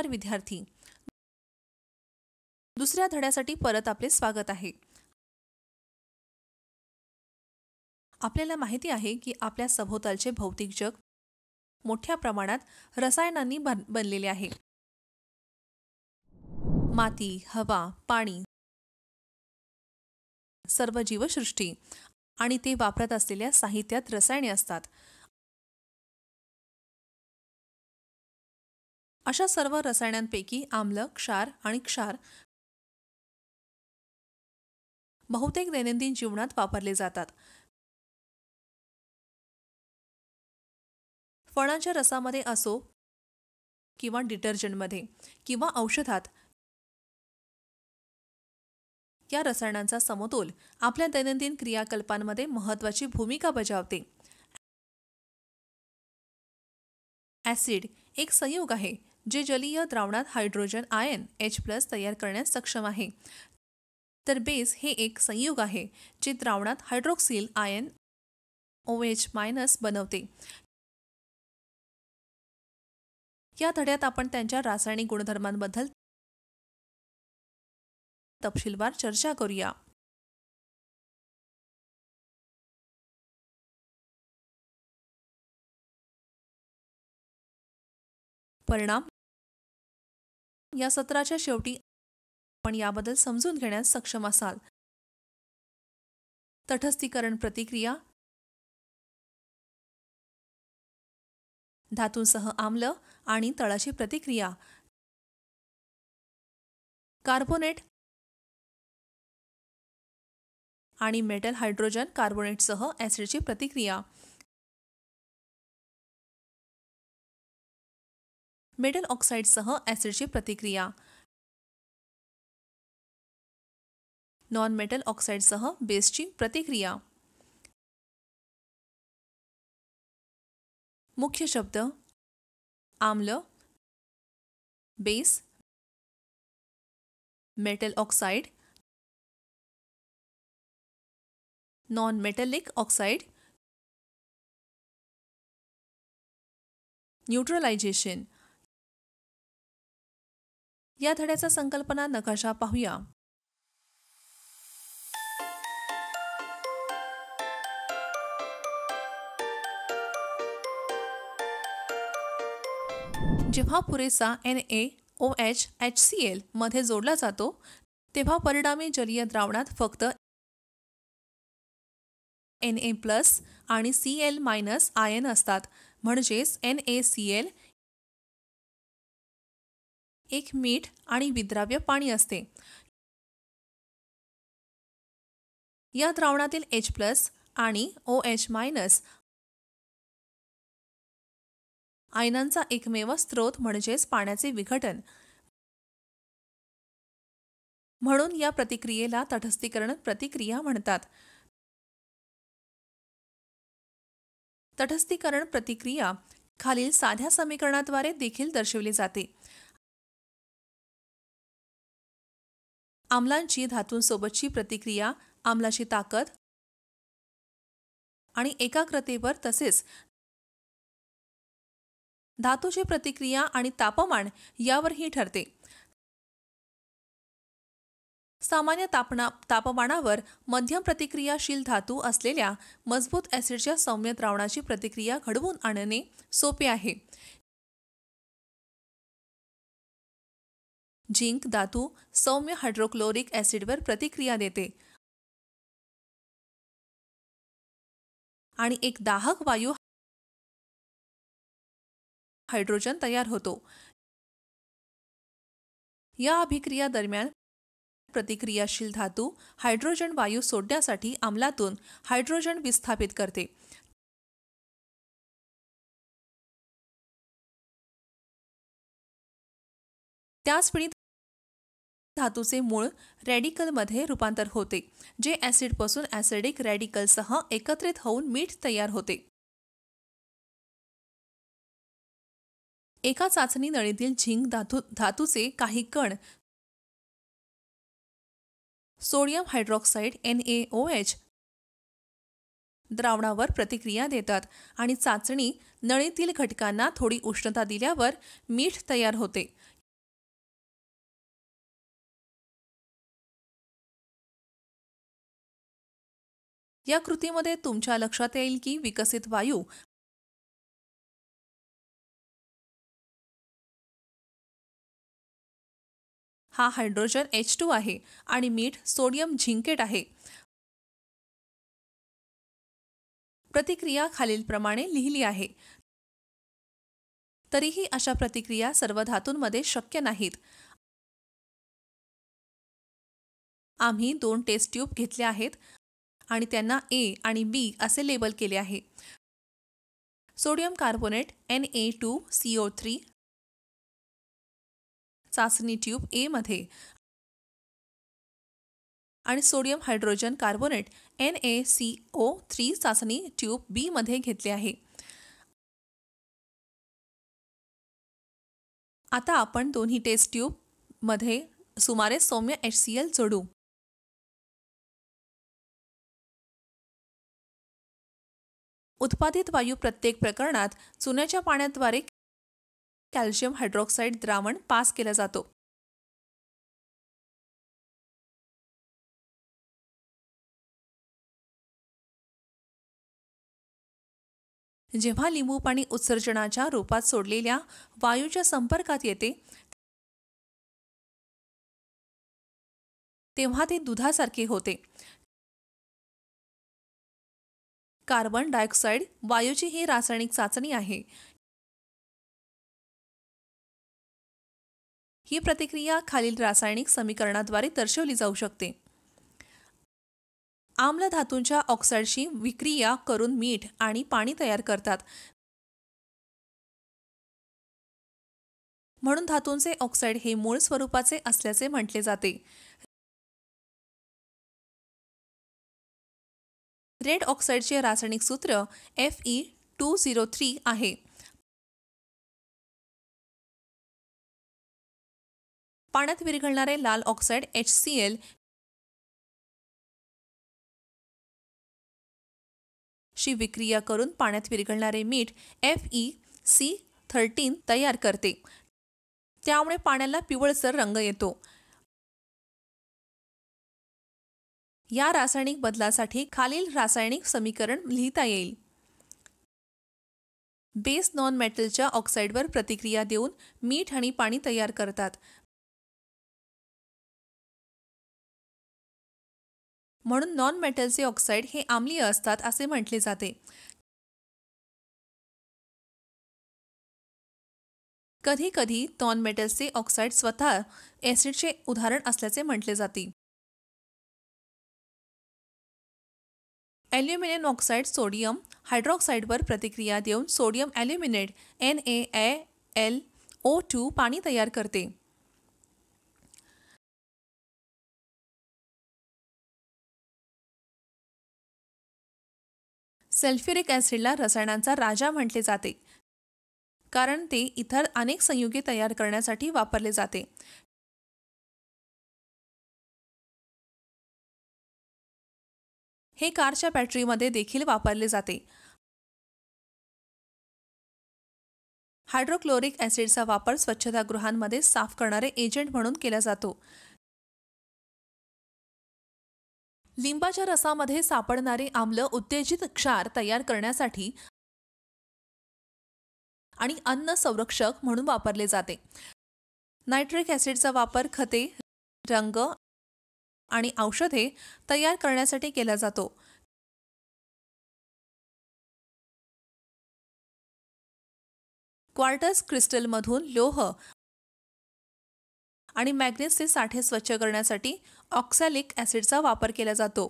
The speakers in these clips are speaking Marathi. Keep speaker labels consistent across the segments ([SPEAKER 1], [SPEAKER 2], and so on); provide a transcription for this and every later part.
[SPEAKER 1] नमस्कार विद्यार्थी, दुसऱ्या धड्यासाठी परत आपले स्वागत आहे। आपल्याला माहिती आहे की आपल्या सभोवतालचे भौतिक जग मोठ्या प्रमाणात रसायनांनी बनलेले आहे। माती, हवा, पाणी, सर्व जीवसृष्टी आणि ते वापरत असलेल्या साहित्यात रसायने असतात। अशा सर्व रसायनांपैकी आम्ल, क्षार आणि क्षार बहुतेक दैनंदिन जीवनात वापरले जातात। फळांच्या रसामध्ये असो किंवा डिटर्जंटमध्ये किंवा औषधात या रसायनांचा समतोल आपल्या दैनंदिन क्रियाकल्पांमध्ये महत्त्वाची भूमिका बजावते। ॲसिड एक संयुग आहे जे जलीय द्रावणात हायड्रोजन आयन H+ तयार करण्यास सक्षम आहे, तर बेस हे एक संयुग आहे जे द्रावणात हायड्रॉक्सिल आयन OH- बनवते। या धड्यात आपण त्यांच्या रासायनिक गुणधर्मांबद्दल तपशीलवार चर्चा करूया। परिणाम या सत्राच्या शेवटी आपण याबद्दल समजून घेण्यास सक्षम असाल। तटस्थीकरण प्रतिक्रिया, धातूंसह आम्ल आणि तळाची प्रतिक्रिया, कार्बोनेट आणि मेटल हायड्रोजन कार्बोनेटसह ॲसिडची प्रतिक्रिया, मेटल ऑक्साईडसह ॲसिडची प्रतिक्रिया, नॉन मेटल ऑक्साईडसह बेसची प्रतिक्रिया। मुख्य शब्द: आम्ल, base, metal oxide, non metallic oxide, neutralisation. या धड्याचा संकल्पना नकाशा पाहूया। जेव्हा पुरेसा NaOH HCl मध्ये जोडला जातो तेव्हा परिणामी जलीय द्रावणात फक्त Na+ आणि Cl- आयन असतात, म्हणजेच NaCl एक मीठ आणि विद्राव्य पाणी असते। या द्रावणातील H+ आणि OH- आयनांचा एकमेव स्रोत म्हणजेच पाण्याचे विघटन, म्हणून या प्रतिक्रियेला तटस्थीकरण प्रतिक्रिया म्हणतात। तटस्थीकरण प्रतिक्रिया खालील साध्या समीकरणाद्वारे देखील दर्शविली जाते। आम्लांची धातूंसोबतची प्रतिक्रिया आम्लाची ताकद आणि एकाग्रतेवर तसेच धातूची प्रतिक्रिया आणि तापमान यावरही ठरते। सामान्य तापमानावर मध्यम प्रतिक्रियाशील धातू असलेल्या मजबूत ॲसिडच्या सौम्य द्रावणाची प्रतिक्रिया घडवून आणणे सोपे आहे। झिंक धातू सौम्य हायड्रोक्लोरिक ॲसिडवर प्रतिक्रिया देते आणि एक दाहक वायू हायड्रोजन तयार होतो। या अभिक्रिया दरम्यान प्रतिक्रियाशील धातू हायड्रोजन वायू सोडण्यासाठी आम्लातून हायड्रोजन विस्थापित करते। त्याचवेळी धातूचे मूळ रॅडिकलमध्ये रूपांतर होते, जे ॲसिडपासून ॲसिडिक रॅडिकलसह एकत्रित होऊन मीठ तयार होते। एका चाचणी नळीतील झिंक धातूचे काही कण सोडियम हायड्रॉक्साईड NaOH द्रावणावर प्रतिक्रिया देतात आणि चाचणी नळीतील घटकांना थोडी उष्णता दिल्यावर मीठ तयार होते। या कृतीमध्ये तुमच्या लक्षात येईल की विकसित वायू हा हायड्रोजन H2 आहे आणि मीठ सोडियम झिंकेट आहे. प्रतिक्रिया खालीलप्रमाणे लिहिली आहे. तरीही अशा प्रतिक्रिया सर्व धातूंमध्ये शक्य नाहीत. आम्ही 2 टेस्ट ट्यूब घेतल्या आहेत आणि त्यांना A आणि B असे लेबल केले आहे. सोडियम कार्बोनेट Na2CO3 चाचणी ट्यूब A मध्ये आणि सोडियम हायड्रोजन कार्बोनेट NaCO3 चाचणी ट्यूब B मध्ये घेतले आहे. आता आपण दोन्ही टेस्ट ट्यूब मध्ये सुमारे सौम्य HCl जोडू. उत्पादित वायू प्रत्येक प्रकरणात चुन्याच्या पाण्याद्वारे कॅल्शियम हायड्रॉक्साईड द्रावण पास केला जातो. जेव्हा लिंबू पाणी उत्सर्जनाच्या रूपात सोडलेल्या वायूच्या संपर्कात येते तेव्हा ते दुधासारखे होते. कार्बन डायऑक्साईड वायूची ही रासायनिक चाचणी आहे. ही प्रतिक्रिया खालील रासायनिक समीकरणाद्वारे दर्शवली जाऊ शकते. आम्ल धातूंच्या ऑक्साईडशी विक्रिया करून मीठ आणि पाणी तयार करतात. म्हणून धातूंचे ऑक्साईड हे मूळ स्वरूपाचे असल्याचे म्हटले जाते. रेड ऑक्साईडचे रासायनिक सूत्र Fe2O3 आहे. पाण्यात विरघळणारे लाल ऑक्साईड HCl शी विक्रिया करून पाण्यात विरघळणारे मीठ FeC13 तयार करते. त्यामुळे पाण्याला पिवळसर रंग येतो. या रासायनिक बदलासाठी खालील रासायनिक समीकरण लिहिता येईल. बेस नॉन मेटलच्या ऑक्साईडवर प्रतिक्रिया देऊन मीठ आणि पाणी तयार करतात. म्हणून नॉन मेटलचे ऑक्साईड हे आम्लीय असतात असे म्हटले जाते. कधी कधी नॉन मेटलचे ऑक्साईड स्वतः ॲसिडचे उदाहरण असल्याचे म्हटले जाते. ॲल्युमिनियम ऑक्साईड सोडियम हायड्रॉक्साईडवर प्रतिक्रिया देऊन सोडियम ॲल्युमिनेट NaAlO2 पाणी तयार करते. सल्फ्युरिक ॲसिडला रसायनांचा राजा म्हटले जाते कारण ते इतर अनेक संयुगे तयार करण्यासाठी वापरले जाते. हे कारच्या बॅटरीमध्ये देखील वापरले जाते. हायड्रोक्लोरिक ॲसिडचा वापर स्वच्छतागृहांमध्ये साफ करणारे एजंट म्हणून केला जातो. लिंबाच्या रसामध्ये सापडणारे आम्ल उत्तेजित क्षार तयार करण्यासाठी आणि अन्न संरक्षक म्हणून वापरले जाते. नायट्रिक ॲसिडचा वापर खते, रंग आणि औषधे तयार करण्यासाठी केला जातो. क्वार्टज क्रिस्टलमधून लोह आणि मॅग्नेसचे साठे स्वच्छ करण्यासाठी ऑक्सॅलिक ॲसिडचा वापर केला जातो.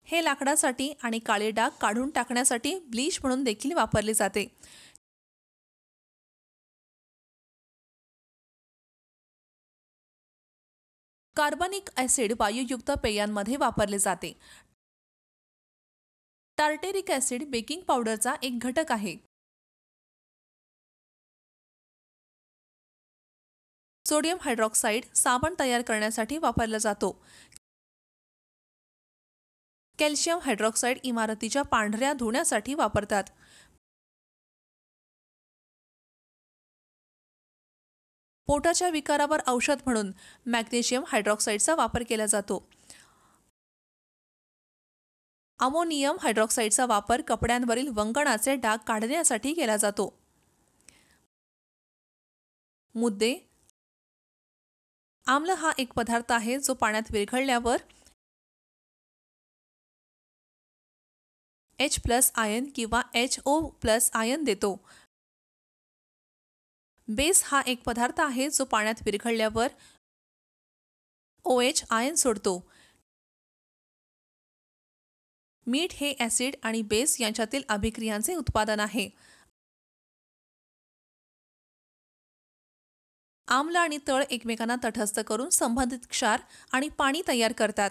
[SPEAKER 1] हे लाकडासाठी आणि काळे डाग काढून टाकण्यासाठी ब्लीच म्हणून देखील वापरले जाते. कार्बनिक ॲसिड वायूयुक्त पेयांमध्ये वापरले जाते. टार्टेरिक ॲसिड बेकिंग पावडरचा एक घटक आहे. सोडियम हायड्रॉक्साईड साबण तयार करण्यासाठी वापरला जातो. कॅल्शियम हायड्रॉक्साईड इमारतीच्या पांढऱ्या धुण्यासाठी वापरतात. पोटाच्या विकारावर औषध म्हणून मॅग्नेशियम हायड्रॉक्साईडचा वापर केला जातो. अमोनियम हायड्रॉक्साईडचा वापर कपड्यांवरील वंगणाचे डाग काढण्यासाठी केला जातो. मुद्दे. आम्ल हा एक पदार्थ आहे जो पाण्यात विरघळल्यावर H+ आयन किंवा HO+ आयन देतो. बेस हा एक पदार्थ आहे जो पाण्यात विरघळल्यावर OH आयन सोडतो. मीठ हे ॲसिड आणि बेस यांच्यातील अभिक्रियांचे उत्पादन आहे. आम्ल आणि तळ एकमेकांना तटस्थ करून संबंधित क्षार आणि पाणी तयार करतात.